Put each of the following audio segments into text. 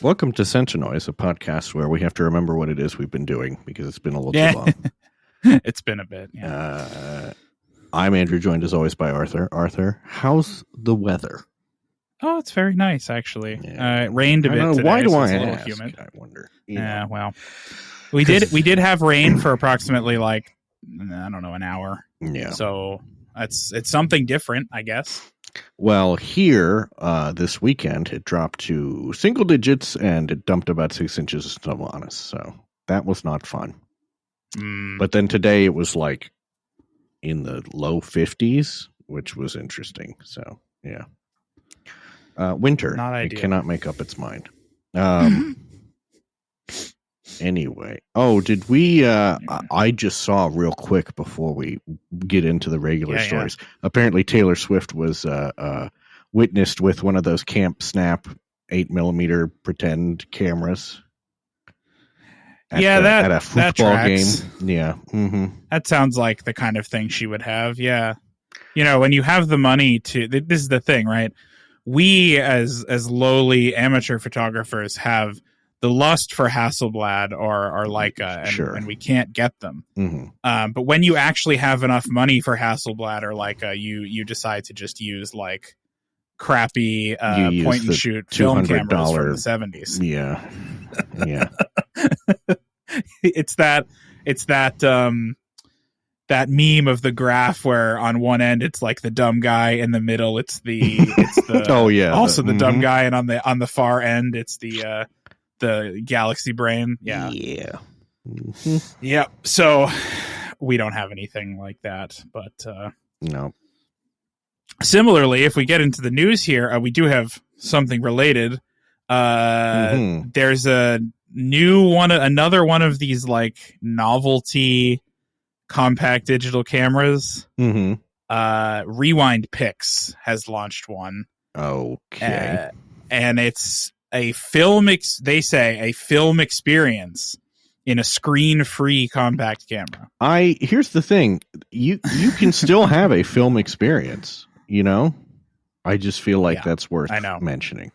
Welcome to Centinoise, a podcast where we have to remember what it is we've been doing because it's been a little too long. It's been a bit. Yeah. I'm Andrew, joined as always by Arthur. Arthur, how's the weather? Oh, it's very nice, actually. Yeah. It rained a bit today. Why do so I it's a little ask? humid. I wonder. Yeah, well, we did have rain for approximately like, I don't know, an hour. Yeah. So it's something different, I guess. Well, here this weekend it dropped to single digits and it dumped about 6 inches of snow on us. So that was not fun. But then today it was like in the low 50s, which was interesting. So yeah. Winter. Not ideal. It cannot make up its mind. Anyway. Oh, did we I just saw real quick before we get into the regular stories. Apparently Taylor Swift was witnessed with one of those Camp Snap 8mm pretend cameras. At a football game. Yeah. Mm-hmm. That sounds like the kind of thing she would have. Yeah. You know, when you have the money to, this is the thing, right? We as lowly amateur photographers have the lust for Hasselblad or Leica, and we can't get them. Mm-hmm. But when you actually have enough money for Hasselblad or Leica, you decide to just use like crappy point and shoot film cameras from the 70s. Yeah. Yeah. It's that that meme of the graph where on one end it's like the dumb guy, in the middle it's the oh yeah, also the dumb guy, and on the far end it's the galaxy brain. Yeah. Mm-hmm. Yeah. So we don't have anything like that, but no. Similarly, if we get into the news here, we do have something related. There's a new one, another one of these like novelty compact digital cameras. Rewind Pix has launched one. Okay. And it's a film, they say a film experience in a screen-free compact camera. Here's the thing. You can still have a film experience, you know? I just feel like that's worth mentioning.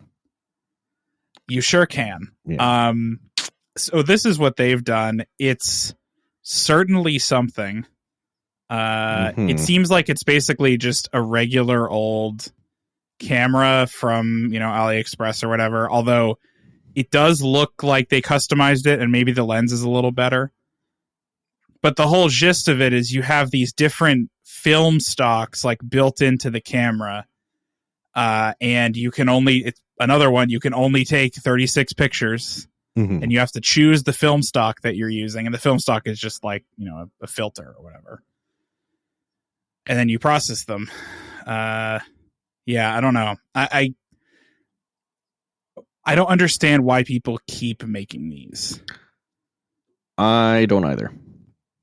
You sure can. Yeah. So this is what they've done. It's certainly something. It seems like it's basically just a regular old camera from, AliExpress or whatever, although it does look like they customized it and maybe the lens is a little better. But the whole gist of it is you have these different film stocks like built into the camera. And you can only take 36 pictures. And you have to choose the film stock that you're using. And the film stock is just like, a filter or whatever. And then you process them. I don't know. I don't understand why people keep making these. I don't either.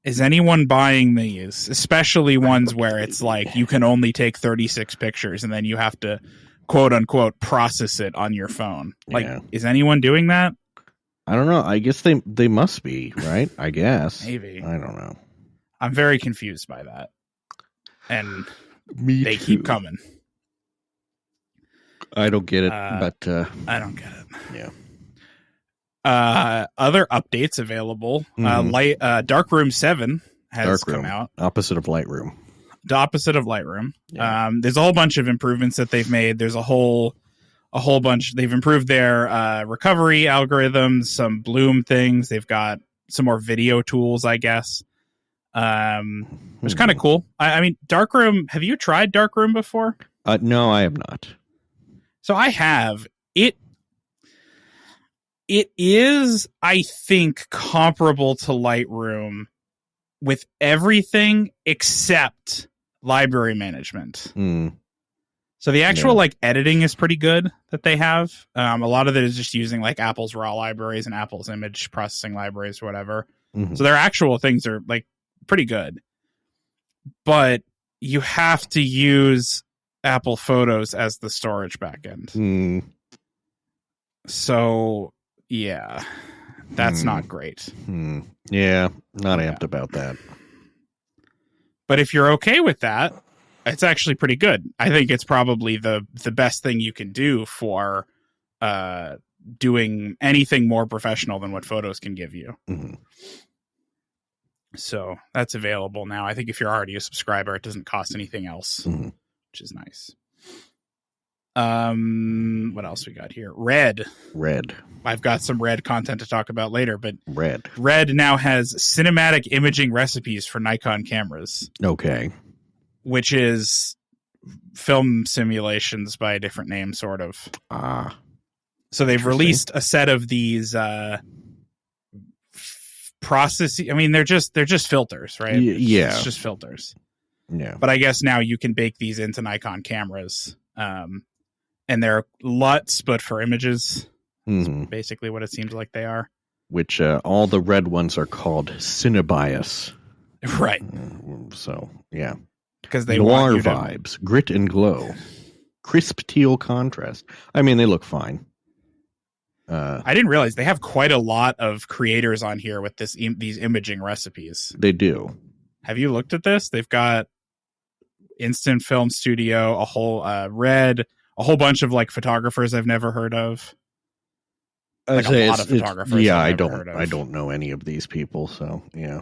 Is anyone buying these? Especially ones where it's like you can only take 36 pictures and then you have to quote unquote process it on your phone. Is anyone doing that? I don't know. I guess they must be, right? I guess. Maybe. I don't know. I'm very confused by that. And they keep coming. I don't get it, but I don't get it. Yeah. Other updates available. Darkroom 7 has come out. Opposite of Lightroom. The opposite of Lightroom. Yeah. There's a whole bunch of improvements that they've made. There's a whole bunch. They've improved their recovery algorithms, some bloom things. They've got some more video tools, I guess. It's kind of cool. I mean, Darkroom. Have you tried Darkroom before? No, I have not. So I have. It is, I think, comparable to Lightroom with everything except library management. So the actual editing is pretty good that they have. A lot of it is just using like Apple's raw libraries and Apple's image processing libraries or whatever. So their actual things are like pretty good. But you have to use Apple Photos as the storage backend. So yeah, that's not great. Yeah, not amped about that. But if you're okay with that, it's actually pretty good. I think it's probably the best thing you can do for doing anything more professional than what photos can give you. Mm-hmm. So that's available now. I think if you're already a subscriber, it doesn't cost anything else, which is nice. What else we got here? Red. I've got some Red content to talk about later, but Red now has cinematic imaging recipes for Nikon cameras. Okay. Which is film simulations by a different name, sort of. So they've released a set of these processes. I mean, they're just filters, right? Yeah. It's just filters. Yeah. But I guess now you can bake these into Nikon cameras. And they're LUTs, but for images. Mm-hmm. Basically what it seems like they are. Which all the red ones are called Cinebias. Right. So, yeah. Because they noir want you vibes, grit and glow, crisp teal contrast. I mean, they look fine. I didn't realize they have quite a lot of creators on here with these imaging recipes. They do. Have you looked at this? They've got Instant Film Studio, a whole Red, a whole bunch of like photographers I've never heard of. Like a lot of photographers. Yeah, I don't know any of these people, so yeah.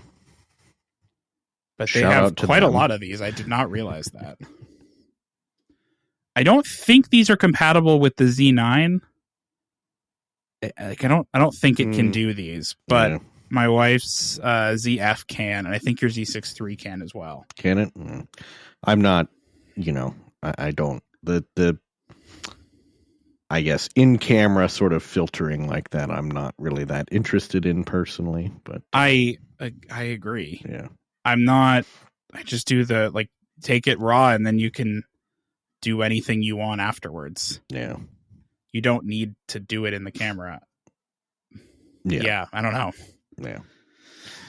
But they have quite a lot of these. I did not realize that. I don't think these are compatible with the Z9. Like I don't think it can do these, but my wife's ZF can, and I think your Z6 III can as well. Can it? I'm not. I don't. I guess in camera sort of filtering like that, I'm not really that interested in personally. But I agree. Yeah. I'm not. I just do take it raw, and then you can do anything you want afterwards. Yeah. You don't need to do it in the camera. Yeah, I don't know. Yeah.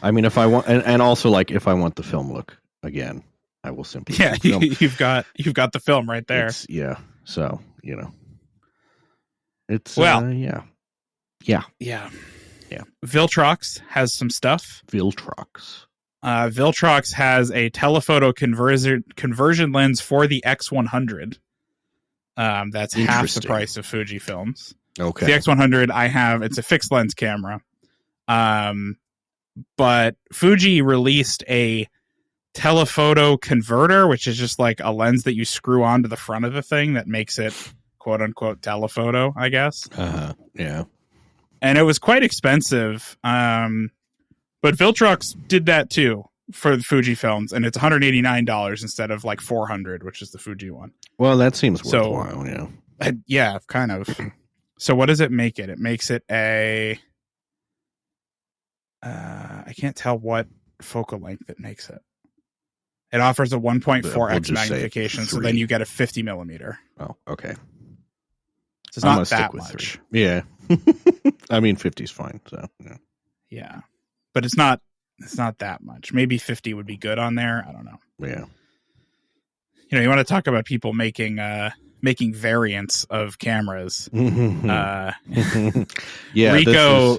I mean, if I want, and also like if I want the film look again, I will simply. Yeah, you've got the film right there. So it's yeah. Viltrox has some stuff. Viltrox has a telephoto conversion lens for the X100. That's half the price of Fujifilm's. Okay. The X100 I have, it's a fixed lens camera. But Fuji released a telephoto converter, which is just like a lens that you screw onto the front of the thing that makes it quote unquote telephoto, I guess. Yeah. And it was quite expensive. But Viltrox did that too for the Fujifilms, and it's $189 instead of like $400, which is the Fuji one. Well, that seems worthwhile, yeah. Yeah, kind of. So what does it make it? It makes it a... I can't tell what focal length it makes it. It offers a 1.4x magnification, so then you get a 50 millimeter. Oh, okay. So it's not that much. 3. Yeah. I mean, 50 is fine. So yeah, but it's not that much. Maybe 50 would be good on there. I don't know. Yeah. You want to talk about people making variants of cameras. Yeah.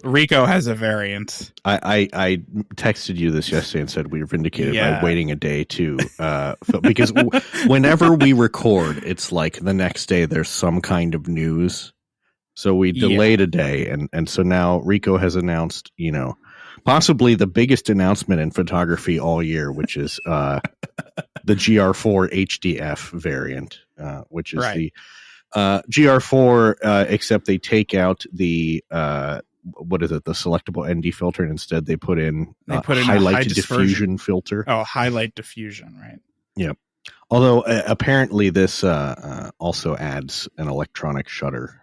Rico has a variant. I texted you this yesterday and said we were vindicated by waiting a day to because whenever we record, it's like the next day there's some kind of news. So we delayed a day, and so now Rico has announced, possibly the biggest announcement in photography all year, which is the GR4 HDF variant, which is the GR4, except they take out the what is it, the selectable ND filter, and instead they put in highlight to diffusion filter. Oh, highlight diffusion, right? Yeah. Although apparently this also adds an electronic shutter.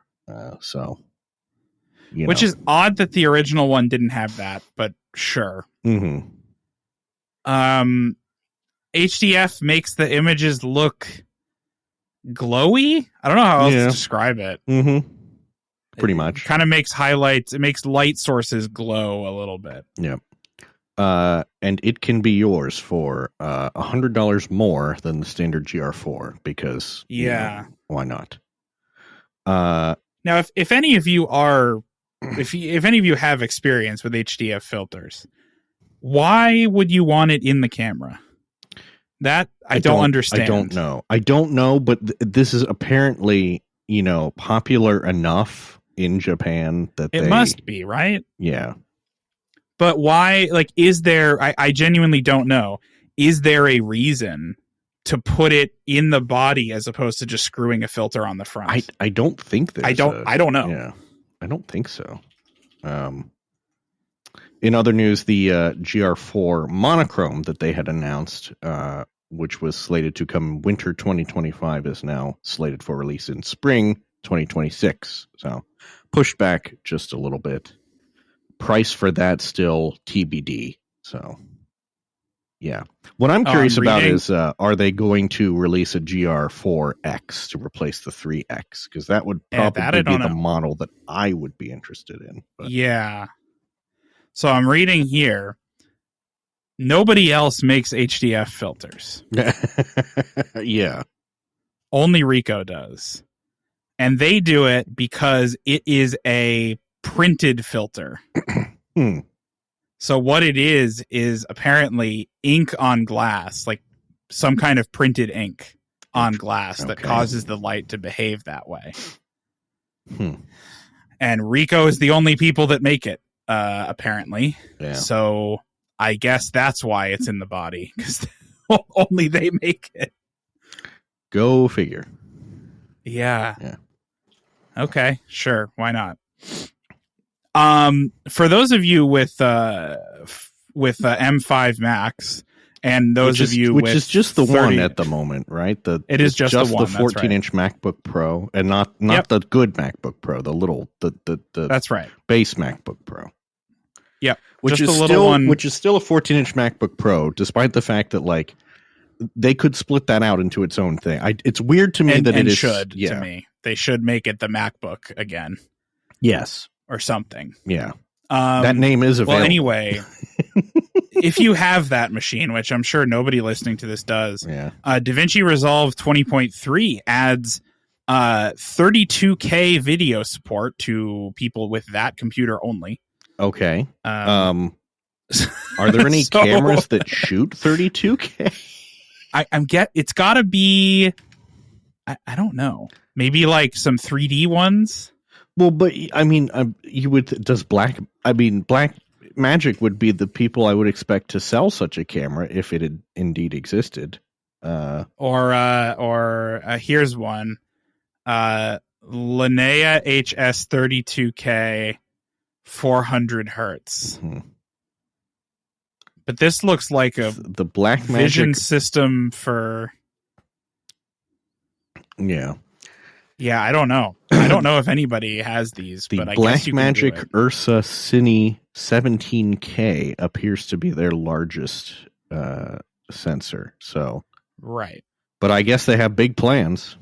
Which is odd that the original one didn't have that, but sure. Mm-hmm. HDF makes the images look glowy. I don't know how else to describe it. Mm-hmm. Pretty much. Kind of makes highlights. It makes light sources glow a little bit. Yeah. And it can be yours for $100 more than the standard GR4 because why not? Now, if any of you are, if any of you have experience with HDF filters, why would you want it in the camera? That I don't understand. I don't know, but this is apparently, popular enough in Japan that it must be, right? Yeah. But why, like, is there, I genuinely don't know. Is there a reason to put it in the body as opposed to just screwing a filter on the front? I don't think there's I don't know. Yeah. I don't think so. In other news, the GR4 monochrome that they had announced, which was slated to come winter 2025, is now slated for release in spring 2026. So pushed back just a little bit. Price for that still TBD. So yeah. What I'm curious about is, are they going to release a GR4X to replace the 3X? Because that would probably be the model that I would be interested in. But. Yeah. So I'm reading here. Nobody else makes HDF filters. Yeah. Only Ricoh does. And they do it because it is a printed filter. So what it is apparently ink on glass, like some kind of printed ink on glass that causes the light to behave that way. And Ricoh is the only people that make it, apparently. Yeah. So I guess that's why it's in the body, because only they make it. Go figure. Yeah. Okay, sure. Why not? For those of you with M5 Max, and those of you which is just the 30, one at the moment, right? It is just the one, the 14-inch MacBook Pro, and not the good MacBook Pro, the little the that's right, base MacBook Pro. Yep, which is still a 14-inch MacBook Pro, despite the fact that like they could split that out into its own thing. It's weird to me that it should. To me, they should make it the MacBook again. Yes. Or something. Yeah. That name is available. Well, anyway, if you have that machine, which I'm sure nobody listening to this does, DaVinci Resolve 20.3 adds 32K video support to people with that computer only. Okay. Are there any cameras that shoot 32K? It's got to be, I don't know. Maybe like some 3D ones. Well, but I mean, Black Magic would be the people I would expect to sell such a camera if it had indeed existed. Or here's one, Linnea HS 32K, 400 hertz. But this looks like the Black vision Magic system for. Yeah, I don't know. I don't know if anybody has these. The but I Black guess you Magic can do it. Ursa Cine 17K appears to be their largest sensor. So right, but I guess they have big plans.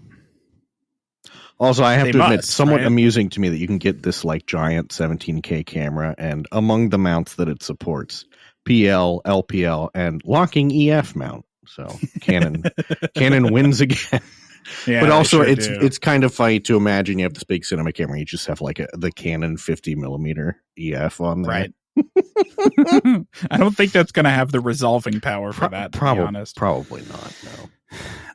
Also, I have to admit, somewhat amusing to me that you can get this like giant 17K camera, and among the mounts that it supports, PL, LPL, and locking EF mount. So Canon wins again. Yeah, but also it's kind of funny to imagine you have this big cinema camera, you just have like the Canon 50mm EF on there. Right. I don't think that's going to have the resolving power for that, to be honest. Probably not, no.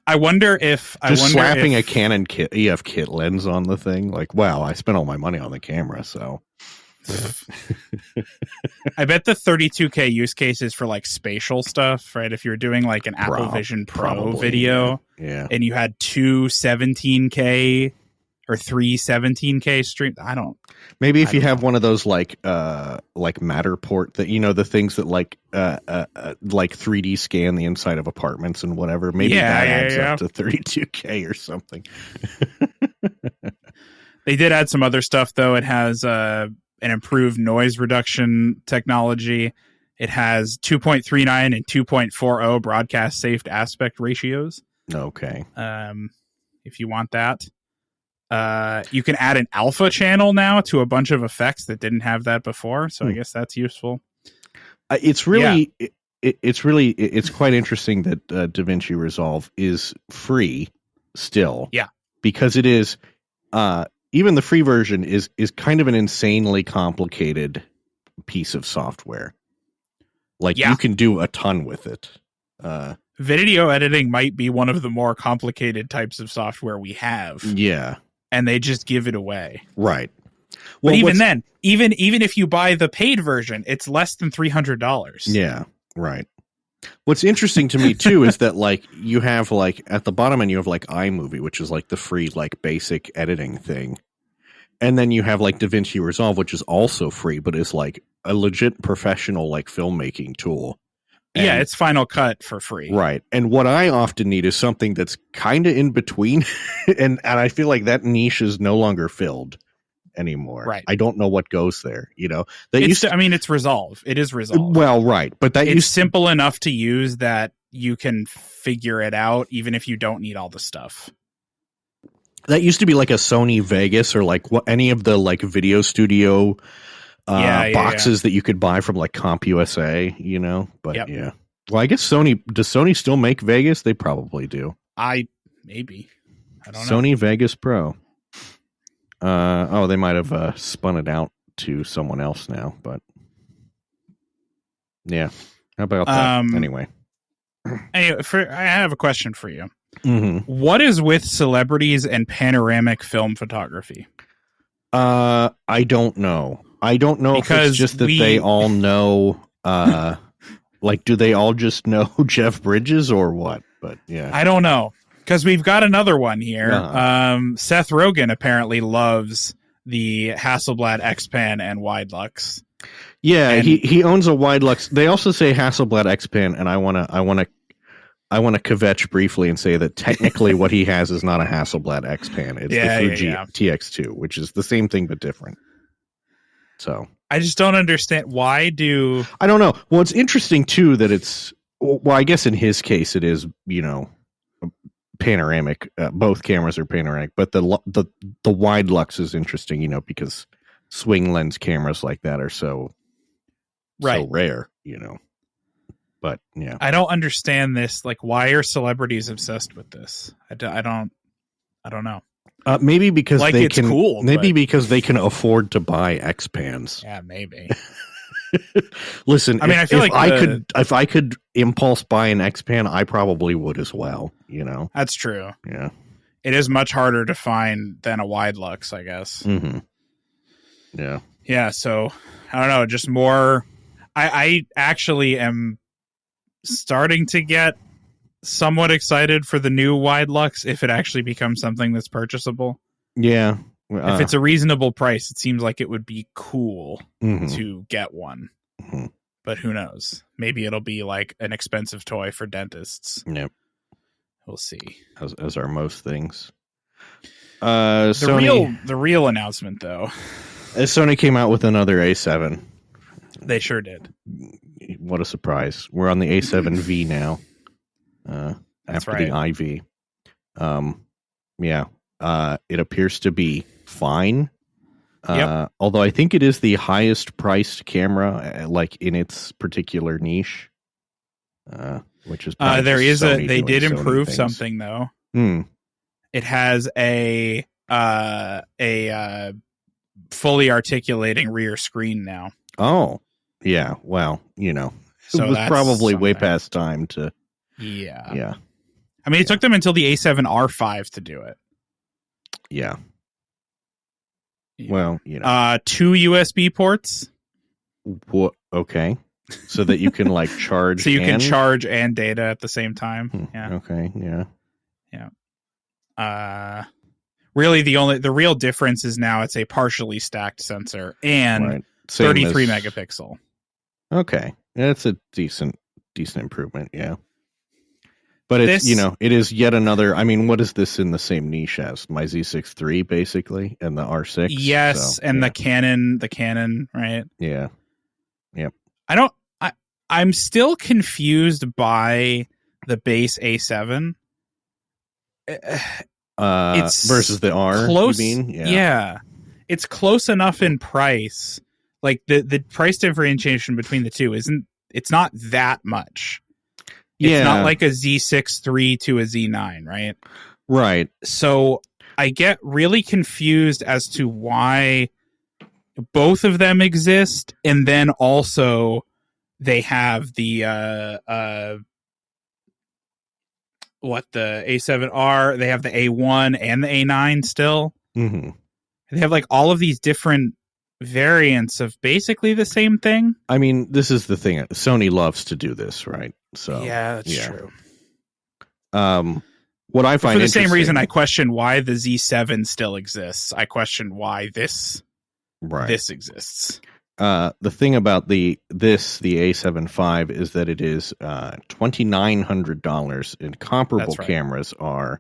I wonder if slapping a Canon EF kit lens on the thing, like, wow, I spent all my money on the camera, so. I bet the 32K use case is for like spatial stuff, right? If you're doing like an Apple Vision Pro video, and you had two 17K or three 17K streams, maybe if you have one of those like Matterport, that the things that like 3D scan the inside of apartments and whatever, maybe that adds up to 32K or something. They did add some other stuff though. It has an improved noise reduction technology. It has 2.39 and 2.40 broadcast safe aspect ratios. Okay. If you want that. You can add an alpha channel now to a bunch of effects that didn't have that before, so I guess that's useful. It's really it's quite interesting that DaVinci Resolve is free still. Yeah. Because it is even the free version is kind of an insanely complicated piece of software. Like you can do a ton with it. Video editing might be one of the more complicated types of software we have. Yeah. And they just give it away. Right. But even then, even if you buy the paid version, it's less than $300. Yeah, right. What's interesting to me too is that like you have like at the bottom end you have like iMovie, which is like the free like basic editing thing. And then you have like DaVinci Resolve, which is also free, but is like a legit professional like filmmaking tool. Yeah, it's Final Cut for free. Right. And what I often need is something that's kind of in between. and I feel like that niche is no longer filled anymore. Right. I don't know what goes there, you know. It's Resolve. It is Resolve. Well, right. But it's simple enough to use that you can figure it out even if you don't need all the stuff. That used to be like a Sony Vegas or like any of the like video studio boxes that you could buy from like CompUSA, you know. But yeah. Well, I guess does Sony still make Vegas? They probably do. Maybe. I don't know. Sony Vegas Pro. They might have spun it out to someone else now, but yeah. How about that? Anyway, I have a question for you. Mm-hmm. What is with celebrities and panoramic film photography? I don't know. I don't know because if it's just that they all know. Like, do they all just know Jeff Bridges or what? But yeah, I don't know. Because we've got another one here. Seth Rogen apparently loves the Hasselblad X-Pan and Widelux. Yeah, he owns a Widelux. They also say Hasselblad X-Pan, and I wanna kvetch briefly and say that technically what he has is not a Hasselblad X-Pan. It's the Fuji TX2, which is the same thing but different. So I just don't understand why I don't know. Well, it's interesting too that it's I guess in his case it is, you know, panoramic. Both cameras are panoramic, but the Widelux is interesting, you know, because swing lens cameras like that are so rare, you know. But yeah, I don't understand this. Like, why are celebrities obsessed with this? I don't know. Maybe because like it's cool. Maybe because they can afford to buy X-Pans. Yeah, maybe. Listen, I mean, I feel like if I could impulse buy an X-Pan, I probably would as well. You know, that's true. Yeah, it is much harder to find than a Widelux, I guess. Mm-hmm. Yeah, yeah. So I don't know. Just more. I actually am starting to get somewhat excited for the new Widelux if it actually becomes something that's purchasable. Yeah. If it's a reasonable price, it seems like it would be cool to get one. Mm-hmm. But who knows? Maybe it'll be like an expensive toy for dentists. Yep. We'll see. As are most things. The real announcement, though. Sony came out with another A7. They sure did. What a surprise. We're on the A7V now. After the IV. It appears to be fine. Although I think it is the highest priced camera, like in its particular niche. Which is they did improve something though. It has a fully articulating rear screen now. Oh, yeah. Well, you know, so it was probably way past time to. Yeah. I mean, it took them until the A7R5 to do it. Yeah. Well, you know, 2 USB ports. What? Okay, so that you can like charge. So you can charge and data at the same time. Yeah. Okay. Yeah. Yeah. Really, the real difference is now it's a partially stacked sensor and 33 megapixel. Okay, that's a decent improvement. Yeah. But it's, you know, it is yet another. I mean, what is this in the same niche as my Z6 III, basically, and the R6? Yes, so, and the Canon, right? Yeah. Yep. I'm still confused by the base A7. It's versus the R. Close, you mean? Yeah. It's close enough in price. Like the price differentiation between the two it's not that much. It's not like a Z6 III to a Z9, right? Right. So I get really confused as to why both of them exist, and then also they have the the A7R, they have the A1 and the A9 still. Mm-hmm. They have like all of these different variants of basically the same thing. I mean, this is the thing. Sony loves to do this, right? So yeah, that's true. What I find for the same reason I question why the Z7 still exists, I question why this exists. The thing about the A7 IV is that it is $2,900, and comparable cameras are,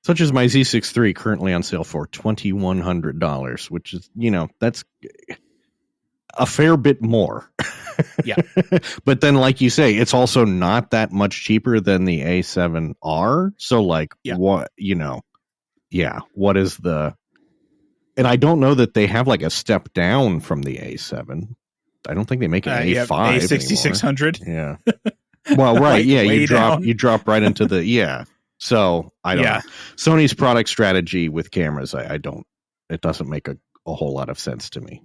such as my Z6 III, currently on sale for $2,100, which is, that's a fair bit more. Yeah. But then, like you say, it's also not that much cheaper than the A7R. So, what, what is the... And I don't know that they have, a step down from the A7. I don't think they make an A5 A6600. Yeah. Well, right. Yeah, you drop right into the... Yeah. So, I don't know. Sony's product strategy with cameras, it doesn't make a whole lot of sense to me.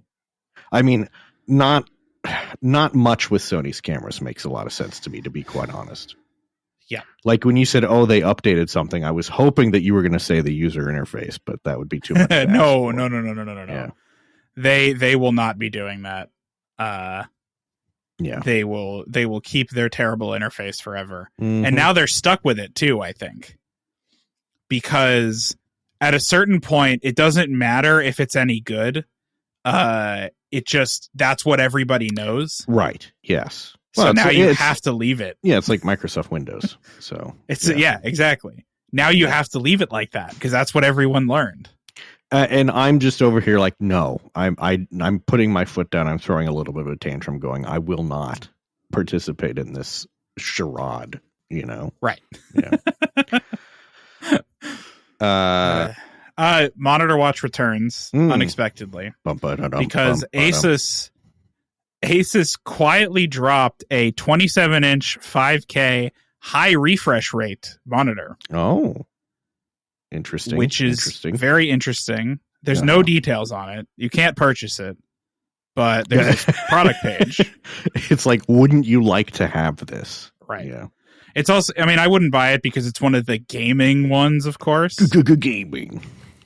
I mean, not much with Sony's cameras makes a lot of sense to me, to be quite honest. Yeah. Like when you said, they updated something, I was hoping that you were going to say the user interface, but that would be too much. No. Yeah. They will not be doing that. Yeah. They will keep their terrible interface forever. Mm-hmm. And now they're stuck with it too, I think. Because at a certain point, it doesn't matter if it's any good. That's what everybody knows. Right. Yes. So now you have to leave it. Yeah, it's like Microsoft Windows. So exactly. Now you have to leave it like that because that's what everyone learned. And I'm just over here like, no, I'm putting my foot down. I'm throwing a little bit of a tantrum going, I will not participate in this charade, Right. Yeah. Monitor Watch returns unexpectedly because Asus quietly dropped a 27-inch 5K high refresh rate monitor. Oh, interesting. Which is very interesting. There's no details on it. You can't purchase it, but there's a product page. It's like, wouldn't you like to have this? Right. Yeah. It's also, I wouldn't buy it because it's one of the gaming ones, of course. Gaming.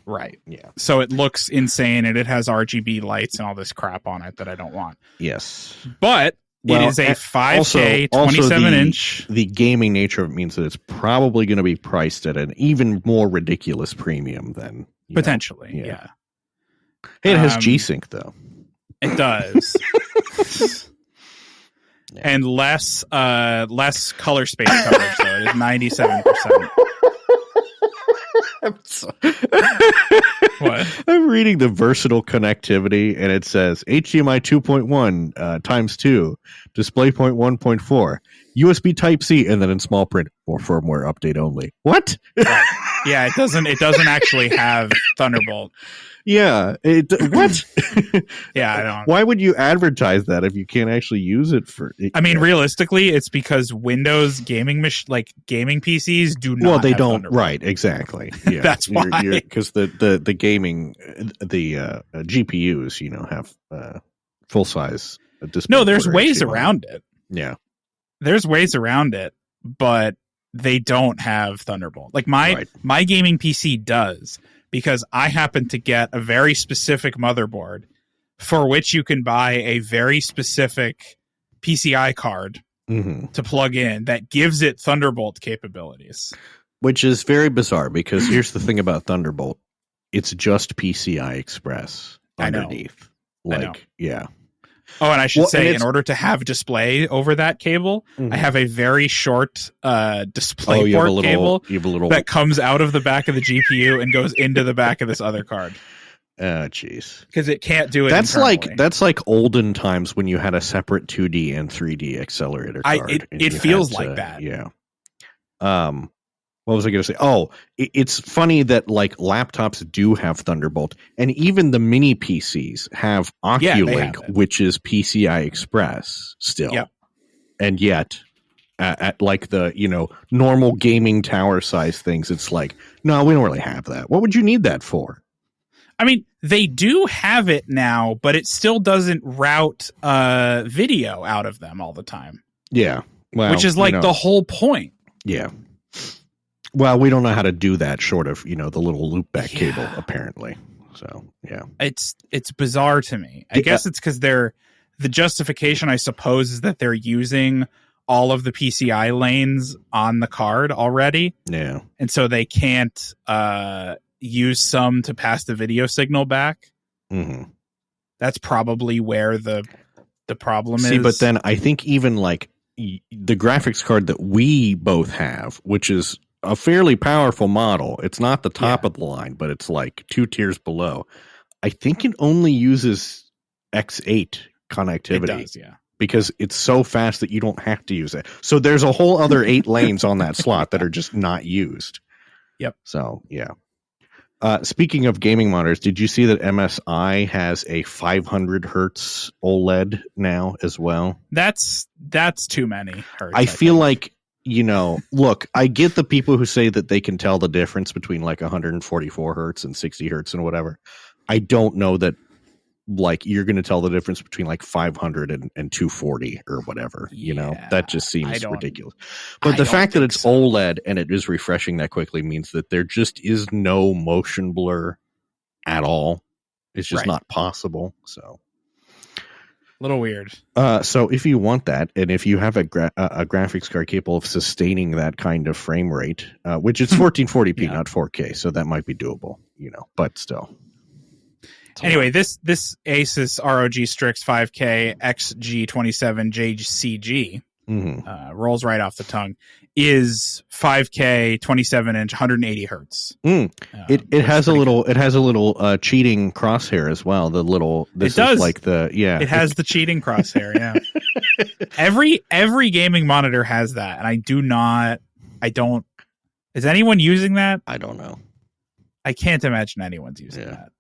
Right. Yeah. So it looks insane and it has RGB lights and all this crap on it that I don't want. Yes. But it is a 5K 27-inch. The gaming nature of it means that it's probably going to be priced at an even more ridiculous premium than... Potentially, yeah. Hey, it has G-Sync, though. It does. And less color space coverage, though. It is 97%. What? I'm reading the versatile connectivity, and it says HDMI 2.1 times 2, DisplayPort 1.4, USB Type-C, and then in small print, or firmware update only. What? Right. Yeah, it doesn't actually have Thunderbolt. Yeah. What? Yeah, I don't. Why would you advertise that if you can't actually use it for? Realistically, it's because Windows gaming gaming PCs do not. Well, they have don't. Thunderbolt. Right. Exactly. Yeah. That's why. Because the gaming GPUs, have full size display. No, there's ways around it. Yeah. There's ways around it, but they don't have Thunderbolt. Like my gaming PC does. Because I happen to get a very specific motherboard for which you can buy a very specific PCI card to plug in that gives it Thunderbolt capabilities. Which is very bizarre because here's the thing about Thunderbolt. It's just PCI Express underneath. I know. Yeah. Oh, and I should say, in order to have display over that cable, I have a very short display port cable that comes out of the back of the GPU and goes into the back of this other card. Oh, jeez. Because it can't do it that's like olden times when you had a separate 2D and 3D accelerator card. It feels like that. Yeah. What was I going to say? Oh, it's funny that laptops do have Thunderbolt, and even the mini PCs have Oculink, which is PCI Express still. Yep. And yet, at the normal gaming tower size things, it's like, no, we don't really have that. What would you need that for? They do have it now, but it still doesn't route video out of them all the time. Yeah, well, which is the whole point. Yeah. Well, we don't know how to do that short of, the little loopback cable, apparently. So yeah, it's bizarre to me. I guess it's because the justification, I suppose, is that they're using all of the PCI lanes on the card already. Yeah, and so they can't use some to pass the video signal back. Mm-hmm. That's probably where the problem is. See, but then I think even like the graphics card that we both have, which is a fairly powerful model, it's not the top of the line, but it's like 2 tiers below. I think it only uses X8 connectivity. It does, yeah. Because it's so fast that you don't have to use it. So there's a whole other 8 lanes on that slot that are just not used. Yep. So, yeah. Speaking of gaming monitors, did you see that MSI has a 500 hertz OLED now as well? That's too many hertz. I feel like, look, I get the people who say that they can tell the difference between like 144 hertz and 60 hertz and whatever. I don't know that like you're going to tell the difference between like 500 and 240 or whatever. That just seems ridiculous. But the fact that it's OLED and it is refreshing that quickly means that there just is no motion blur at all. It's just not possible. So a little weird. So if you want that, and if you have a graphics card capable of sustaining that kind of frame rate, which it's 1440p, not 4K, so that might be doable, but still. Anyway, this Asus ROG Strix 5K XG27JCG rolls right off the tongue. Is 5K 27-inch 180 hertz. It has a little cheating crosshair as well. It does like it has the cheating crosshair. Yeah, every gaming monitor has that, and I don't. Is anyone using that? I don't know. I can't imagine anyone's using that.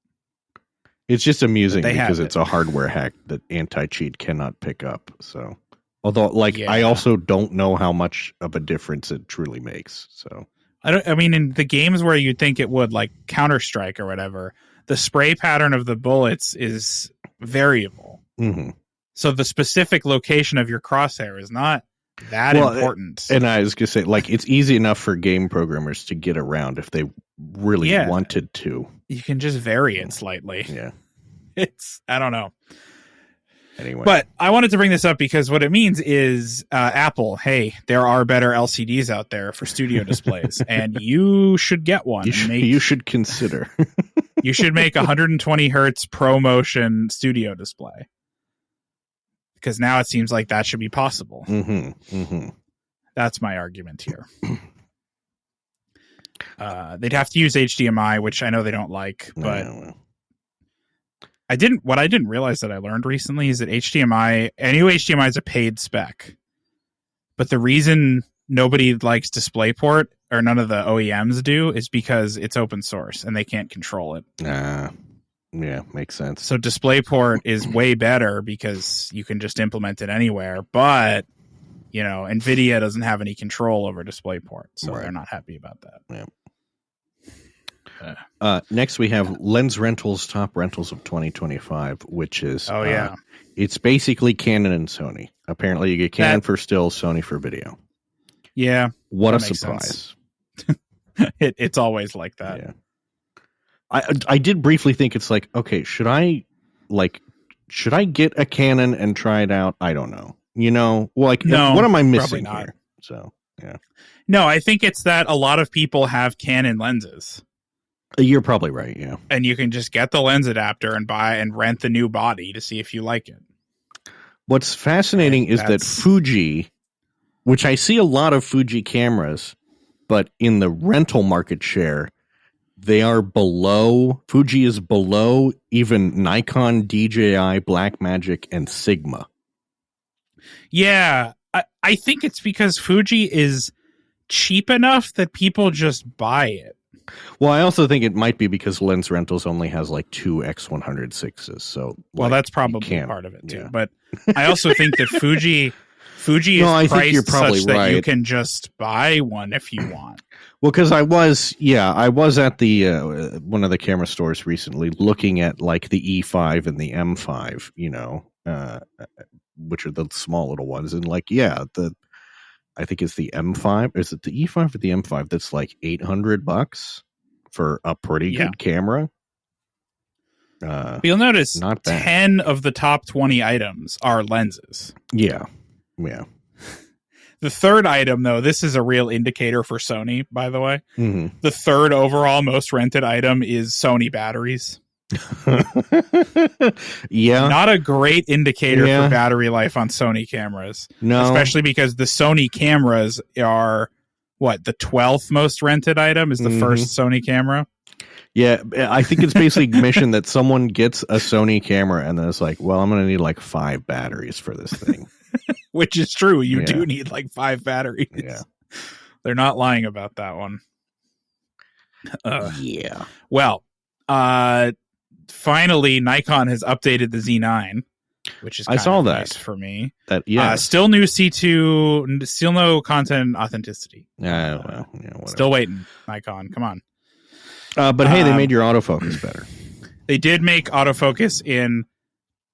It's just amusing because it's a hardware hack that anti-cheat cannot pick up. So, although, I also don't know how much of a difference it truly makes. So, I mean, in the games where you'd think it would, like Counter-Strike or whatever, the spray pattern of the bullets is variable. Mm-hmm. So the specific location of your crosshair is not that important. And I was going to say, it's easy enough for game programmers to get around if they really wanted to. You can just vary it slightly. Yeah. I don't know. Anyway. But I wanted to bring this up because what it means is Apple, hey, there are better LCDs out there for studio displays, and you should get one. You should consider. You should make 120 hertz ProMotion studio display. Because now it seems like that should be possible. Mm-hmm. Mm-hmm. That's my argument here. They'd have to use HDMI, which I know they don't like, but what I didn't realize that I learned recently is that HDMI is a paid spec, but the reason nobody likes DisplayPort, or none of the OEMs do, is because it's open source and they can't control it. Yeah, makes sense. So DisplayPort is way better because you can just implement it anywhere, but NVIDIA doesn't have any control over DisplayPort, so they're not happy about that. Yeah. Next, we have Lens Rentals Top Rentals of 2025, which is it's basically Canon and Sony. Apparently, you get Canon for still, Sony for video. Yeah, what a surprise! It's always like that. Yeah, I did briefly think it's like, okay, should I get a Canon and try it out? I don't know. No, what am I missing here? So yeah, no, I think it's that a lot of people have Canon lenses. You're probably right, yeah. And you can just get the lens adapter and buy and rent the new body to see if you like it. What's fascinating is that Fuji, which I see a lot of Fuji cameras, but in the rental market share, Fuji is below even Nikon, DJI, Blackmagic, and Sigma. Yeah, I think it's because Fuji is cheap enough that people just buy it. Well, I also think it might be because Lens Rentals only has 2 X106s. So, that's probably part of it too. Yeah. But I also think that Fuji is priced such that you can just buy one if you want. Well, because I was at the one of the camera stores recently looking at the E5 and the M5, which are the small little ones, and I think it's the M5. Is it the E5 or the M5? That's $800 for a pretty good camera. You'll notice not bad. 10 of the top 20 items are lenses. Yeah. The third item, though, this is a real indicator for Sony, by the way. Mm-hmm. The third overall most rented item is Sony batteries. Yeah. Not a great indicator for battery life on Sony cameras. No. Especially because the Sony cameras are, the 12th most rented item is the first Sony camera? Yeah, I think it's basically mission that someone gets a Sony camera and then it's like, well, I'm going to need like 5 batteries for this thing. Which is true. You do need like 5 batteries. Yeah. They're not lying about that one. Yeah. Well, finally, Nikon has updated the Z9, which is I saw that nice for me. Still new C2, still no content authenticity. Still waiting, Nikon. Come on. But hey, they made your autofocus better. They did make autofocus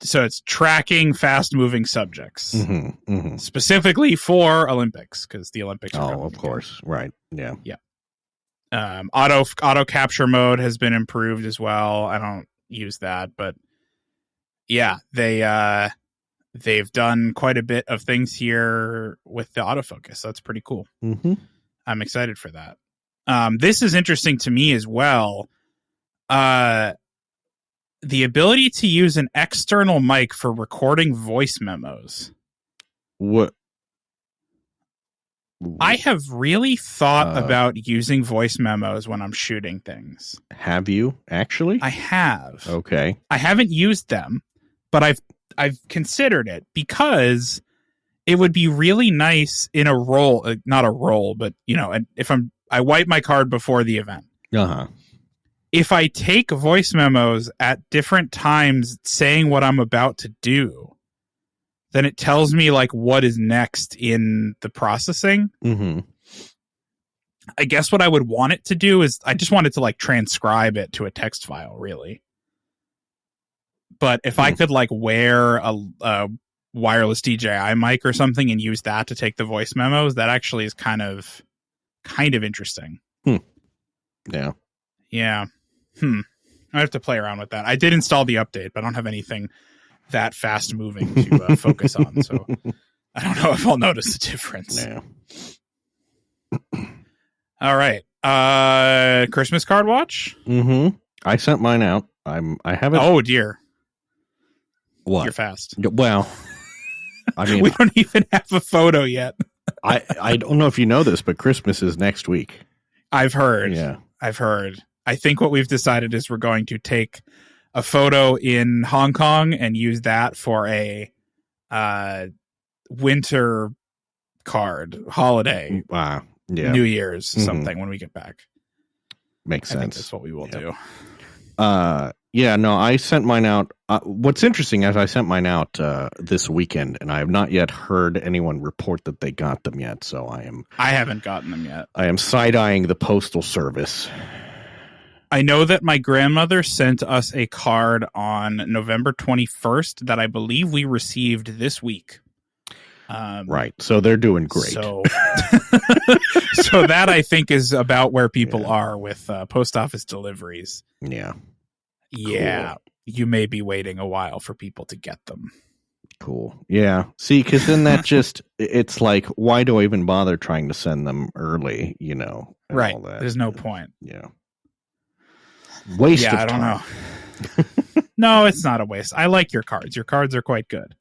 so it's tracking fast-moving subjects, specifically for Olympics, because the Olympics are coming of course. Right. Yeah. Auto capture mode has been improved as well. I don't use that, but yeah, they've done quite a bit of things here with the autofocus. That's pretty cool. I'm excited for that. This is interesting to me as well. The ability to use an external mic for recording voice memos. What? I have really thought about using voice memos when I'm shooting things. Have you actually? I have. Okay. I haven't used them, but I've considered it because it would be really nice in a role, not a role, but if I wipe my card before the event. If I take voice memos at different times saying what I'm about to do, then it tells me like what is next in the processing. I guess what I would want it to do is I just want it to like transcribe it to a text file, really. But if I could like wear a wireless DJI mic or something and use that to take the voice memos, that actually is kind of interesting. Yeah. I have to play around with that. I did install the update, but I don't have anything that fast moving to focus on. So I don't know if I'll notice the difference. Yeah. All right. Christmas card watch. I sent mine out. I haven't. Oh dear. What? You're fast. Well, I mean, we don't even have a photo yet. I don't know if you know this, but Christmas is next week. I've heard. Yeah. I've heard. I think what we've decided is we're going to take a photo in Hong Kong and use that for a winter card holiday. New Year's something when we get back. Makes sense. I think that's what we will do. I sent mine out. What's interesting is I sent mine out this weekend, and I have not yet heard anyone report that they got them yet. So I haven't gotten them yet. I am side-eyeing the postal service. I know that my grandmother sent us a card on November 21st that I believe we received this week. Right. So they're doing great. So, so that I think is about where people are with post office deliveries. Yeah. Yeah. Cool. You may be waiting a while for people to get them. Cool. Yeah. See, because then that it's like, why do I even bother trying to send them early, Right. All that. There's no point. Yeah. Waste of time. I don't know. No, it's not a waste. I like your cards. Your cards are quite good.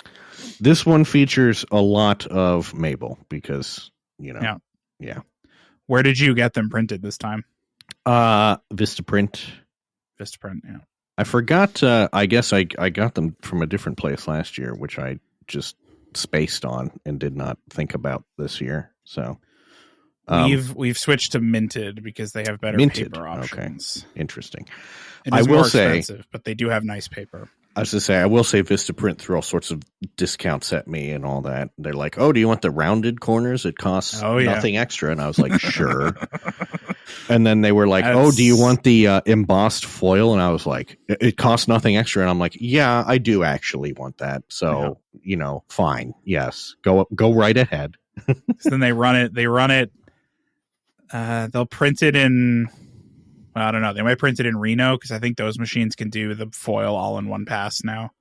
This one features a lot of Mabel because, Yeah. Where did you get them printed this time? Vistaprint. Vistaprint, yeah. I forgot. I guess I got them from a different place last year, which I just spaced on and did not think about this year. So we've switched to Minted because they have better paper options. Okay. Interesting. It is more expensive, but they do have nice paper. I was to say, I will say Vistaprint threw all sorts of discounts at me and all that. They're like, "Oh, do you want the rounded corners? It costs nothing extra." And I was like, "Sure." And then they were like, "Oh, do you want the embossed foil?" And I was like, "It costs nothing extra." And I'm like, "Yeah, I do actually want that." So, fine. Yes. Go right ahead. So then they run it. They'll print it in I don't know. They might print it in Reno because I think those machines can do the foil all in one pass now.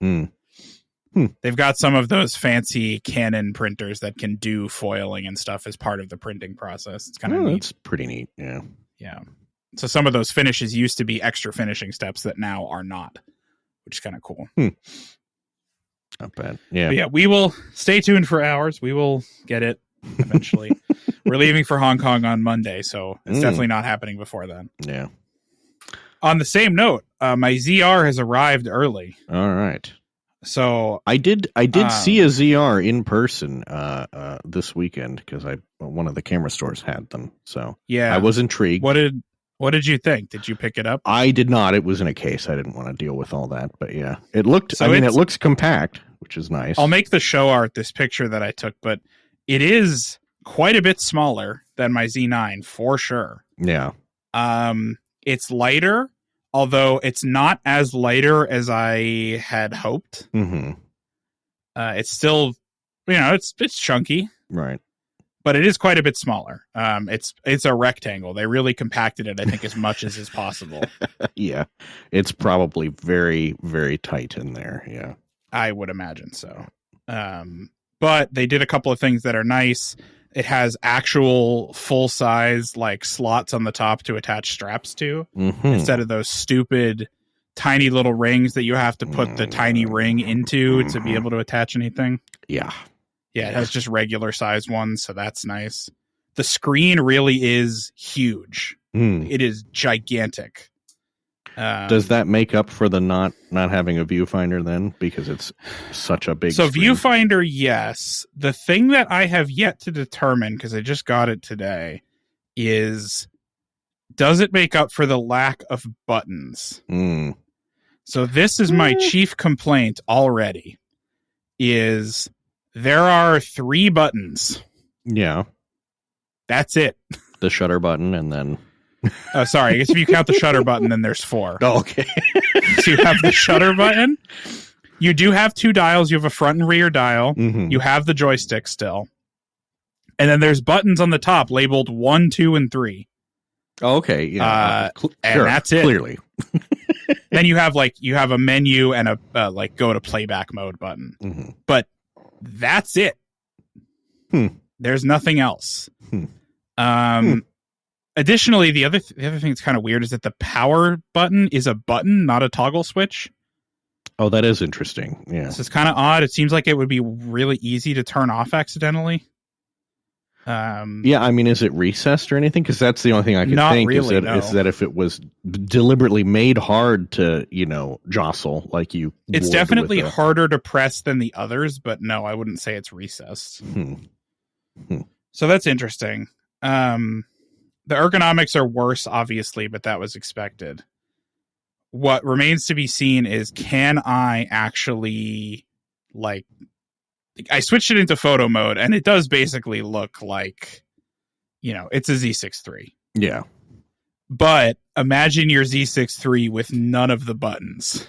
They've got some of those fancy Canon printers that can do foiling and stuff as part of the printing process. It's kind of neat. It's pretty neat. Yeah. Yeah. So some of those finishes used to be extra finishing steps that now are not, which is kind of cool. Not bad. Yeah. But yeah, we will stay tuned for hours. We will get it eventually. We're leaving for Hong Kong on Monday, so it's definitely not happening before then. Yeah. On the same note, my ZR has arrived early. All right. So I did see a ZR in person this weekend because one of the camera stores had them. So yeah, I was intrigued. What did you think? Did you pick it up? I did not. It was in a case. I didn't want to deal with all that. But yeah, it looked. So it looks compact, which is nice. I'll make the show art this picture that I took, but it is quite a bit smaller than my Z9 for sure. Yeah. It's lighter. Although it's not as lighter as I had hoped. It's still, it's chunky, right? But it is quite a bit smaller. It's a rectangle. They really compacted it, I think, as much as is possible. Yeah, it's probably very, very tight in there. Yeah, I would imagine so. But they did a couple of things that are nice. It has actual full-size like slots on the top to attach straps to, instead of those stupid tiny little rings that you have to put the tiny ring into to be able to attach anything. Yeah. Yeah, it has just regular size ones, so that's nice. The screen really is huge. It is gigantic. Does that make up for the not having a viewfinder then? Because it's such a big screen? Viewfinder, yes. The thing that I have yet to determine, because I just got it today, is does it make up for the lack of buttons? So this is my chief complaint already, is there are 3 buttons. Yeah. That's it. The shutter button and then... sorry, I guess if you count the shutter button, then there's 4. Oh, okay. So you have the shutter button. You do have 2 dials. You have a front and rear dial. You have the joystick still. And then there's buttons on the top labeled 1, 2, and 3. Oh, okay. Yeah. And that's it. Clearly. Then you have a menu and a go to playback mode button. But that's it. There's nothing else. Additionally, the other thing that's kind of weird is that the power button is a button, not a toggle switch. Oh, that is interesting. Yeah. So it's kind of odd. It seems like it would be really easy to turn off accidentally. Yeah, I mean, is it recessed or anything? Because that's the only thing I can think really, is that if it was deliberately made hard to, jostle like you. It's definitely harder to press than the others, but no, I wouldn't say it's recessed. So that's interesting. The ergonomics are worse, obviously, but that was expected. What remains to be seen is, can I actually, I switched it into photo mode, and it does basically look like, it's a Z6 III. Yeah. But imagine your Z6 III with none of the buttons.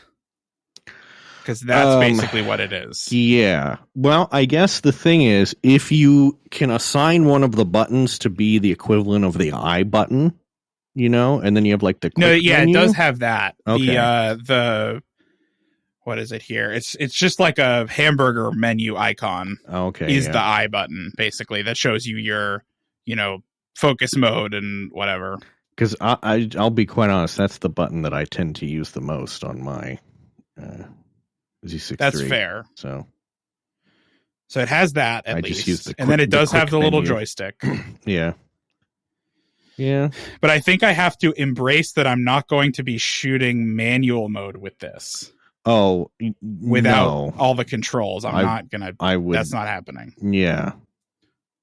Because that's basically what it is. Yeah. Well, I guess the thing is, if you can assign one of the buttons to be the equivalent of the I button, and then you have the quick menu. It does have that. Okay. The what is it here? It's just like a hamburger menu icon. Okay. Is the I button, basically, that shows you your, focus mode and whatever. Because I'll be quite honest, that's the button that I tend to use the most on my Z6 That's III. fair. So it has that at I least. Just use the and then it does have the little menu. joystick. Yeah. Yeah. But I think I have to embrace that I'm not going to be shooting manual mode with this. Oh, without all the controls. I would. That's not happening. Yeah.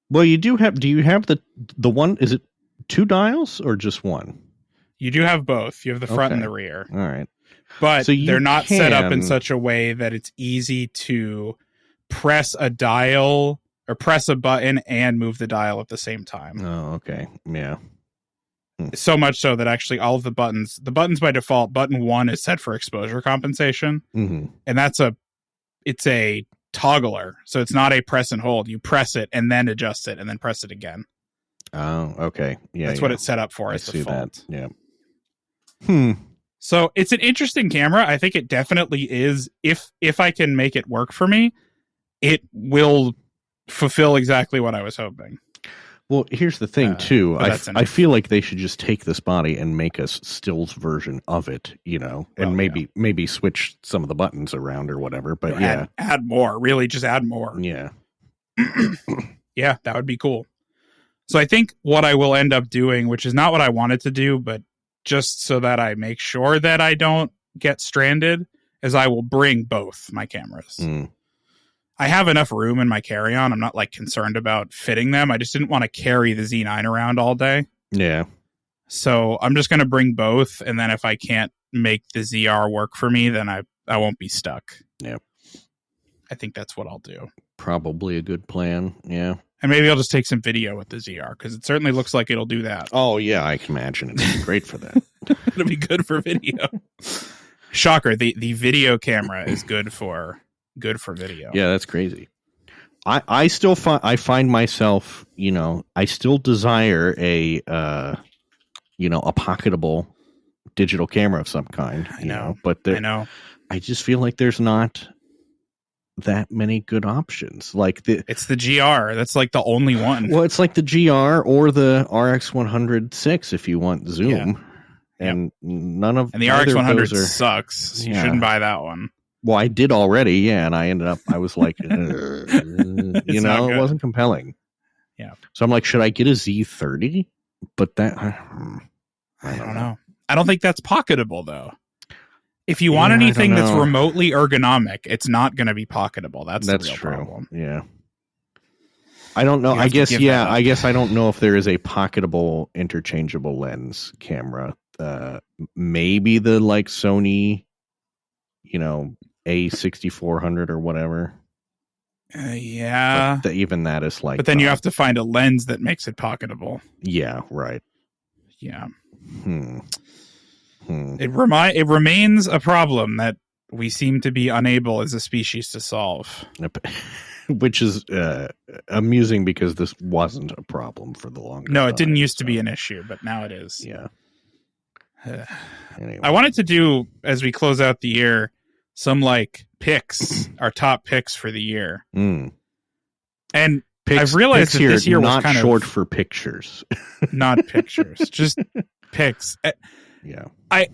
Well, do you have the one, is it 2 dials or just one? You do have both. You have the front and the rear. All right. But they're not set up in such a way that it's easy to press a dial or press a button and move the dial at the same time. Oh, okay. Yeah. So much so that actually all of the buttons by default, button 1 is set for exposure compensation. And it's a toggler. So it's not a press and hold. You press it and then adjust it and then press it again. Oh, okay. Yeah. That's what it's set up for as default. That. Yeah. So it's an interesting camera. I think it definitely is. If I can make it work for me, it will fulfill exactly what I was hoping. Well, here's the thing, too. I feel like they should just take this body and make a stills version of it, and maybe switch some of the buttons around or whatever. But add more. Really, just add more. Yeah. Yeah, that would be cool. So I think what I will end up doing, which is not what I wanted to do, but just so that I make sure that I don't get stranded, is I will bring both my cameras. I have enough room in my carry-on. I'm not concerned about fitting them. I just didn't want to carry the Z9 around all day. Yeah. So I'm just going to bring both. And then if I can't make the ZR work for me, then I won't be stuck. Yep. I think that's what I'll do. Probably a good plan. Yeah. And maybe I'll just take some video with the ZR because it certainly looks like it'll do that. Oh, yeah. I can imagine it'd be great for that. It'll be good for video. Shocker. The video camera is good for video. Yeah, that's crazy. I still find myself, I still desire a pocketable digital camera of some kind. I know. I just feel like there's not that many good options. It's the GR. That's the only one. Well, it's like the GR or the RX 106 if you want zoom. Yeah. And none of and the RX 100 sucks. So you shouldn't buy that one. Well, I did already, yeah, and I was like, it wasn't compelling. Yeah. So I'm like, should I get a Z30? But that, I don't know. I don't think that's pocketable, though. If you want anything that's remotely ergonomic, it's not going to be pocketable. That's the real problem. Yeah. I don't know. I guess I don't know if there is a pocketable interchangeable lens camera. Maybe the Sony, A6400 or whatever. Yeah. But even that is But then you have to find a lens that makes it pocketable. Yeah, right. Yeah. It remains a problem that we seem to be unable as a species to solve. Which is amusing because this wasn't a problem for the longest time. No, it didn't used to be an issue, but now it is. Yeah. Anyway. I wanted to do, as we close out the year, some picks, our top picks for the year. And I've realized that this year was kind of short for pictures. Not pictures, just picks. Yeah. I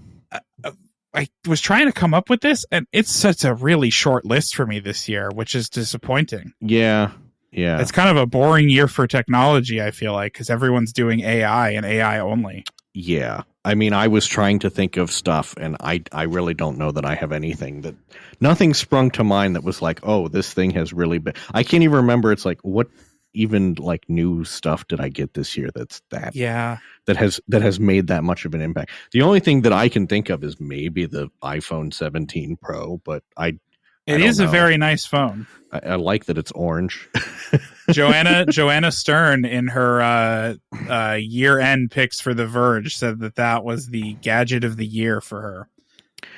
was trying to come up with this, and it's such a really short list for me this year, which is disappointing. Yeah. Yeah. It's kind of a boring year for technology, I feel like, because everyone's doing AI and AI only. Yeah. I mean, I was trying to think of stuff, and I really don't know that I have anything nothing sprung to mind that was like, oh, this thing has really been. I can't even remember. It's like, what even new stuff did I get this year that has made that much of an impact? The only thing that I can think of is maybe the iPhone 17 Pro, but it is a very nice phone. I like that it's orange. Joanna Stern in her year-end picks for The Verge said that was the gadget of the year for her.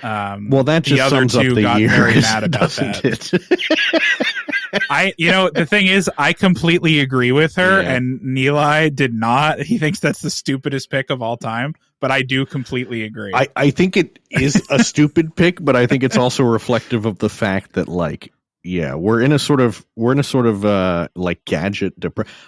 Well, that just sums up the got year, very mad about that. The thing is, I completely agree with her, and Nilay did not. He thinks that's the stupidest pick of all time, but I do completely agree. I think it is a stupid pick, but I think it's also reflective of the fact that we're in a sort of gadget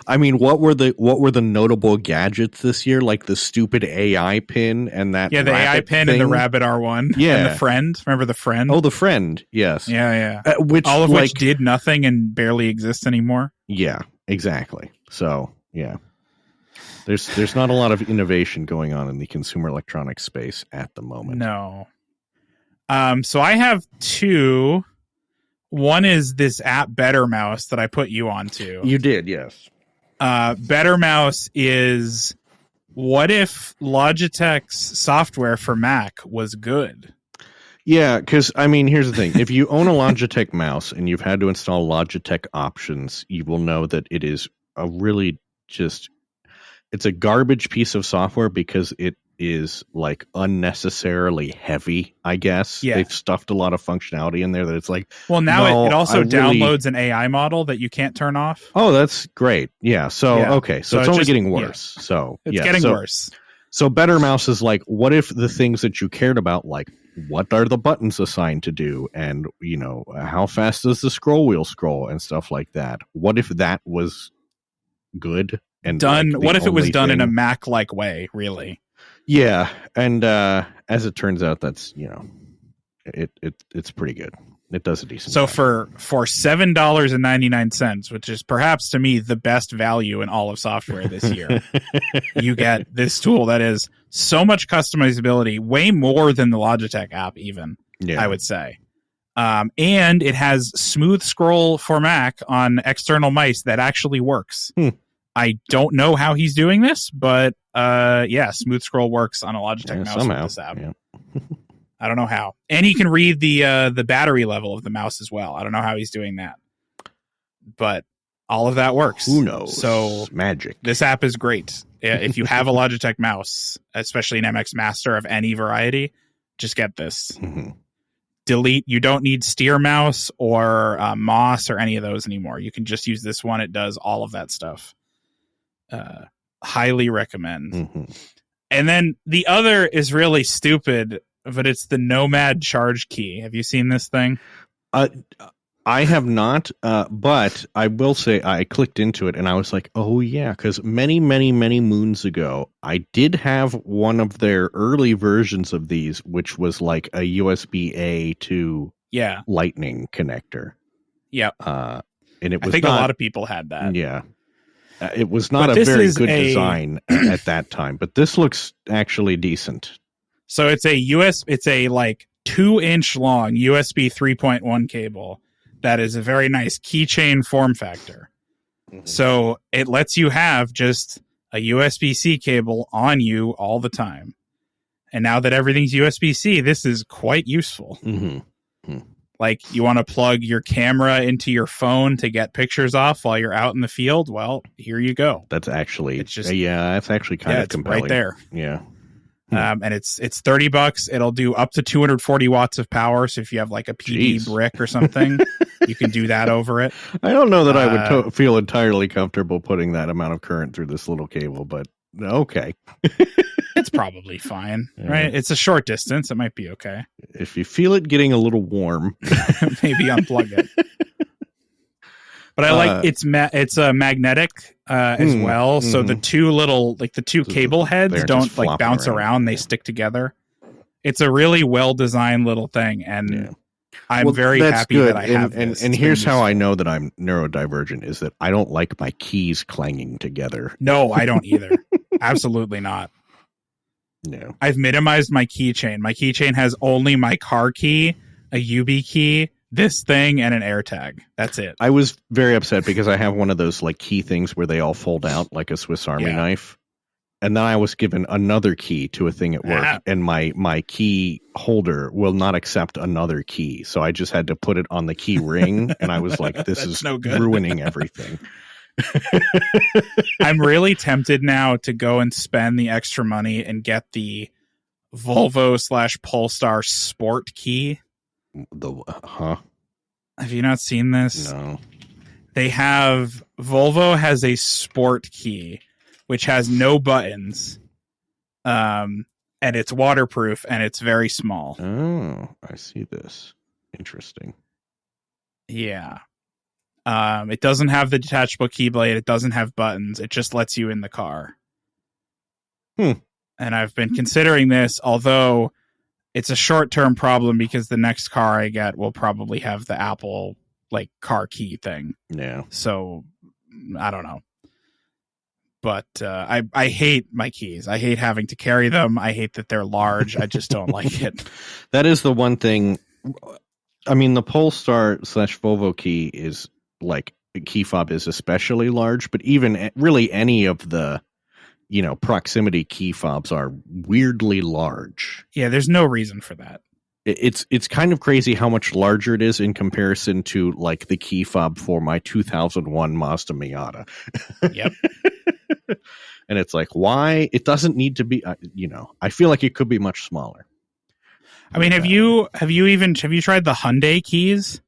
I mean, what were the notable gadgets this year? Like the stupid AI pin and that the AI pin thing. And the Rabbit R1 and the Friend. Remember the Friend? Oh, the Friend. Yes. Yeah. Which which did nothing and barely exists anymore. Yeah, exactly. So yeah, there's not a lot of innovation going on in the consumer electronics space at the moment. No. So I have two. One is this app Better Mouse that I put you onto. You did, yes. Better Mouse is, what if Logitech's software for Mac was good? Yeah, because, I mean, here's the thing. If you own a Logitech mouse and you've had to install Logitech options, you will know that it is it's a garbage piece of software because it is unnecessarily heavy, I guess. Yeah. They've stuffed a lot of functionality in there that it's well, now it also downloads an AI model that you can't turn off. Oh, that's great. Yeah. So, okay. So it's only getting worse. Yeah. So it's getting worse. So Better Mouse is like, what if the things that you cared about, like what are the buttons assigned to do, and how fast does the scroll wheel scroll and stuff like that? What if that was good and done? Like, what if it was done in a thing? Mac-like way? Really? Yeah, and as it turns out, that's it's pretty good. It does a decent. So job. for $7.99, which is perhaps to me the best value in all of software this year, you get this tool that is so much customizability, way more than the Logitech app, even. I would say. And it has smooth scroll for Mac on external mice that actually works. I don't know how he's doing this, but smooth scroll works on a Logitech mouse somehow. with this app. Yeah. I don't know how. And he can read the battery level of the mouse as well. I don't know how he's doing that. But all of that works. Who knows? So magic. This app is great. If you have a Logitech mouse, especially an MX Master of any variety, just get this. Mm-hmm. Delete. You don't need Steer Mouse or Moss or any of those anymore. You can just use this one. It does all of that stuff. Highly recommend. Mm-hmm. And then the other is really stupid, but it's the Nomad Charge Key. Have you seen this thing? I have not, but I will say I clicked into it and I was like, oh yeah, because many, many, many moons ago, I did have one of their early versions of these, which was like a USB-A to Lightning connector. Yeah. And it was I think a lot of people had that. Yeah. It was not a very good design at that time, but this looks actually decent. So it's a like 2-inch long USB 3.1 cable that is a very nice keychain form factor. Mm-hmm. So it lets you have just a USB-C cable on you all the time. And now that everything's USB-C, this is quite useful. Mm-hmm. Mm-hmm. Like, you want to plug your camera into your phone to get pictures off while you're out in the field? Well, here you go. That's actually, that's actually kind of compelling. Right there. Yeah. And it's $30. It'll do up to 240 watts of power. So if you have like a PD brick or something, you can do that over it. I don't know that I would feel entirely comfortable putting that amount of current through this little cable, but okay. It's probably fine, right? It's a short distance. It might be okay. If you feel it getting a little warm, maybe unplug it. But I like it's magnetic as well. So the two cable heads don't like bounce around. They stick together. It's a really well designed little thing, and I'm very happy that I have this. And here's how I know that I'm neurodivergent: is that I don't like my keys clanging together. No, I don't either. Absolutely not. No, I've minimized my keychain. My keychain has only my car key, a UB key, this thing, and an AirTag. That's it. I was very upset because I have one of those like key things where they all fold out like a Swiss Army knife. And then I was given another key to a thing at work, and my key holder will not accept another key. So I just had to put it on the key ring, and I was like, this is ruining everything. I'm really tempted now to go and spend the extra money and get the Volvo/Polestar Sport key. Have you not seen this? No. Volvo has a Sport key, which has no buttons, and it's waterproof, and it's very small. Oh, I see this. Interesting. Yeah. It doesn't have the detachable keyblade. It doesn't have buttons. It just lets you in the car. And I've been considering this, although it's a short-term problem because the next car I get will probably have the Apple like car key thing. Yeah. So I don't know. But I hate my keys. I hate having to carry them. I hate that they're large. I just don't like it. That is the one thing. I mean, the Polestar/Volvo key is like, key fob is especially large, but even really any of the, proximity key fobs are weirdly large. Yeah, there's no reason for that. It's kind of crazy how much larger it is in comparison to like the key fob for my 2001 Mazda Miata. Yep. And it's like, why? It doesn't need to be, I feel like it could be much smaller. I mean, have you tried the Hyundai keys?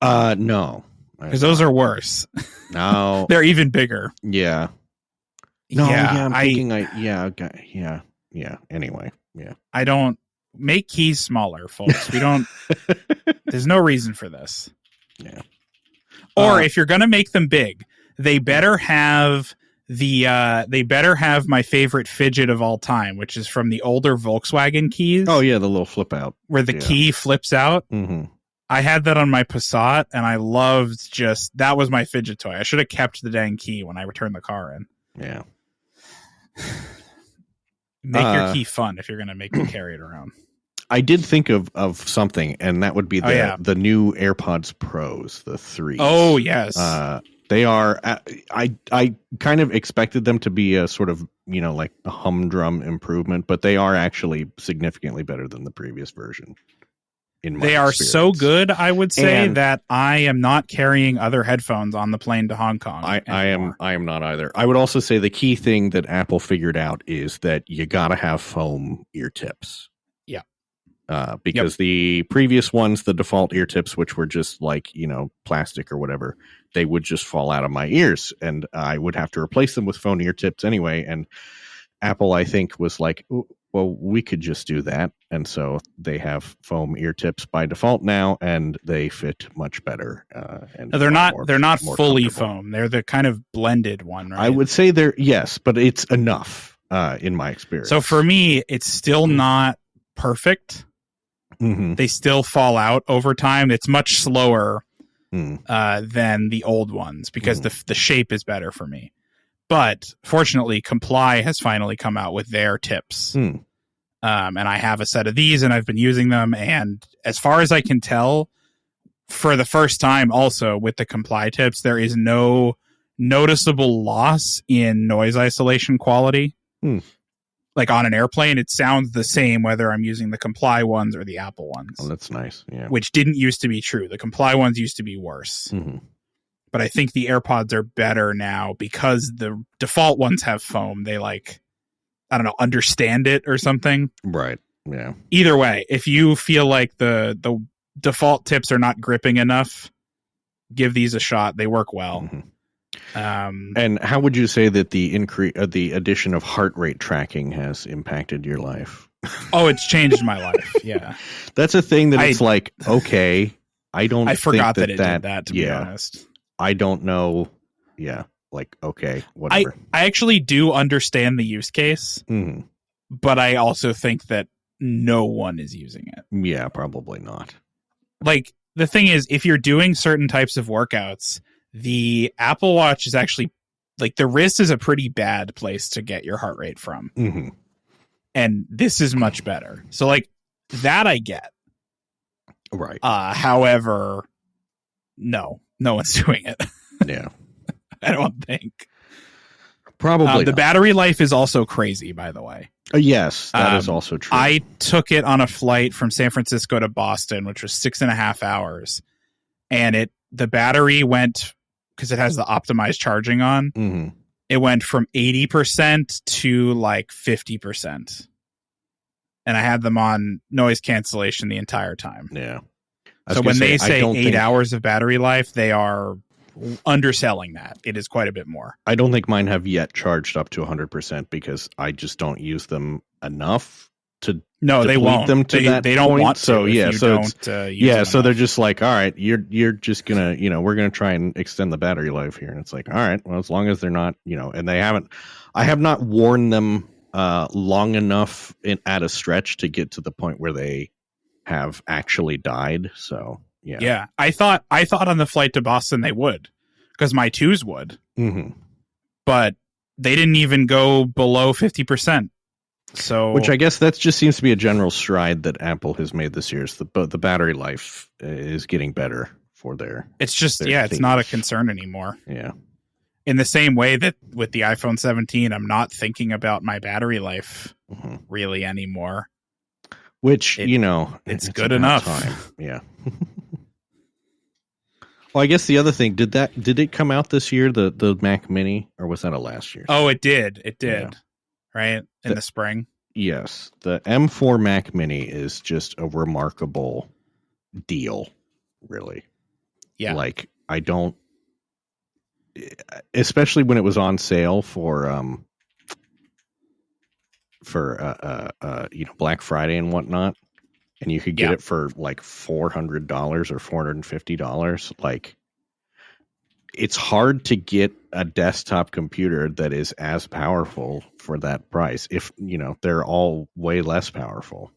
No. Because those are worse. No. They're even bigger. Yeah. No, yeah, I'm thinking anyway, yeah. I don't make keys smaller, folks. We don't, there's no reason for this. Yeah. Or if you're going to make them big, they better have they better have my favorite fidget of all time, which is from the older Volkswagen keys. Oh yeah, the little flip out where the key flips out. Mm-hmm. I had that on my Passat, and I loved that was my fidget toy. I should have kept the dang key when I returned the car in. Yeah. Make your key fun if you're going to make me carry it around. I did think of something, and that would be the new AirPods Pros, the 3. Oh, yes. They are, I kind of expected them to be a sort of, like a humdrum improvement, but they are actually significantly better than the previous version. They are so good, I would say, that I am not carrying other headphones on the plane to Hong Kong. I am not either. I would also say the key thing that Apple figured out is that you got to have foam ear tips. Yeah. Because the previous ones, the default ear tips, which were just like, plastic or whatever, they would just fall out of my ears, and I would have to replace them with foam ear tips anyway. And Apple, I think, was like, well, we could just do that. And so they have foam ear tips by default now, and they fit much better. And they're not fully foam. They're the kind of blended one, right? I would say yes, but it's enough in my experience. So for me, it's still not perfect. Mm-hmm. They still fall out over time. It's much slower than the old ones because the shape is better for me. But fortunately, Comply has finally come out with their tips. And I have a set of these, and I've been using them. And as far as I can tell, for the first time also with the Comply tips, there is no noticeable loss in noise isolation quality. Like on an airplane, it sounds the same whether I'm using the Comply ones or the Apple ones. Oh, that's nice. Yeah. Which didn't used to be true. The Comply ones used to be worse. Mm-hmm. But I think the AirPods are better now because the default ones have foam. They understand it or something. Right. Yeah. Either way, if you feel like the default tips are not gripping enough, give these a shot. They work well. Mm-hmm. And how would you say that the addition of heart rate tracking has impacted your life? Oh, it's changed my life. Yeah. That's a thing that it's like, okay, I forgot that it did that, to be honest. I don't know. Yeah. Like, okay, whatever. I actually do understand the use case, but I also think that no one is using it. Yeah, probably not. Like, the thing is, if you're doing certain types of workouts, the Apple Watch is actually, like, the wrist is a pretty bad place to get your heart rate from. Mm-hmm. And this is much better. So, like, that I get. Right. However, no one's doing it. Yeah. I don't think. Probably. The battery life is also crazy, by the way. Yes, that is also true. I took it on a flight from San Francisco to Boston, which was 6.5 hours. And the battery went, because it has the optimized charging on, it went from 80% to like 50%. And I had them on noise cancellation the entire time. Yeah. So when they say 8 hours of battery life, they are underselling that. It is quite a bit more. I don't think mine have yet charged up to 100% because I just don't use them enough to they won't. Them to they don't point. Want to. So yeah, so so they're just like, all right, you're just gonna, we're gonna try and extend the battery life here, and it's like, all right, well, as long as they're not, and I have not worn them long enough at a stretch to get to the point where they have actually died. So yeah. I thought on the flight to Boston they would, because my 2s would, but they didn't even go below 50%. So, which I guess that just seems to be a general stride that Apple has made this year. Is the battery life is getting better for their. It's just it's not a concern anymore. Yeah. In the same way that with the iPhone 17, I'm not thinking about my battery life really anymore. Which it's good enough. Time. Yeah. Well, I guess the other thing, did it come out this year, the Mac Mini, or was that a last year? Oh, it did. Yeah. Right? In the spring? Yes. The M4 Mac Mini is just a remarkable deal, really. Yeah. Like, especially when it was on sale for for Black Friday and whatnot, and you could get it for like $400 or $450. Like, it's hard to get a desktop computer that is as powerful for that price. If they're all way less powerful.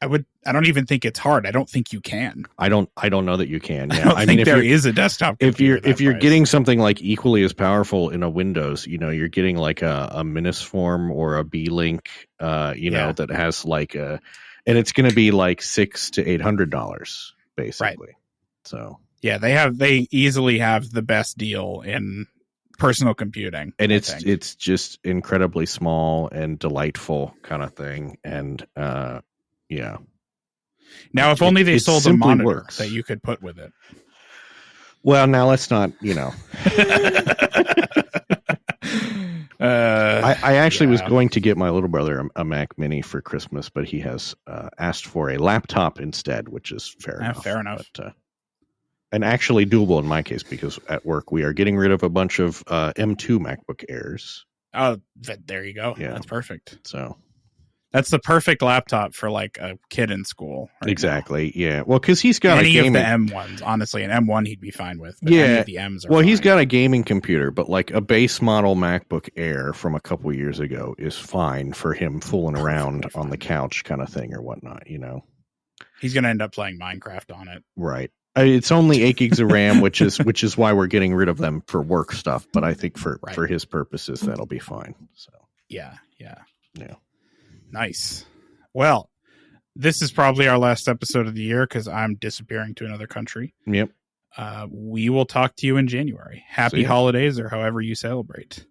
I don't even think it's hard. I don't think you can. I don't know that you can. Yeah. I think there is a desktop computer. If you're getting something like equally as powerful in a Windows, you're getting like a Minisform or a B-Link, that has like and it's going to be like $600 to $800 basically. Right. So yeah, they easily have the best deal in personal computing, and it's just incredibly small and delightful kind of thing, and yeah. Now, if only they sold a monitor that you could put with it. Well, now let's not, I actually was going to get my little brother a Mac Mini for Christmas, but he has asked for a laptop instead, which is fair enough. Fair enough. But, and actually doable in my case, because at work we are getting rid of a bunch of M2 MacBook Airs. Oh, there you go. Yeah. That's perfect. So that's the perfect laptop for like a kid in school. Right exactly. Now. Yeah. Well, because he's got any of the M1s. Honestly, an M1 he'd be fine with. But any of the M's are fine. He's got a gaming computer, but like a base model MacBook Air from a couple years ago is fine for him fooling around on the couch, kind of thing, or whatnot. He's going to end up playing Minecraft on it. Right. It's only 8 gigs of RAM, which is why we're getting rid of them for work stuff. But I think for his purposes, that'll be fine. So yeah. Nice. Well, this is probably our last episode of the year because I'm disappearing to another country. Yep. We will talk to you in January. Happy holidays or however you celebrate.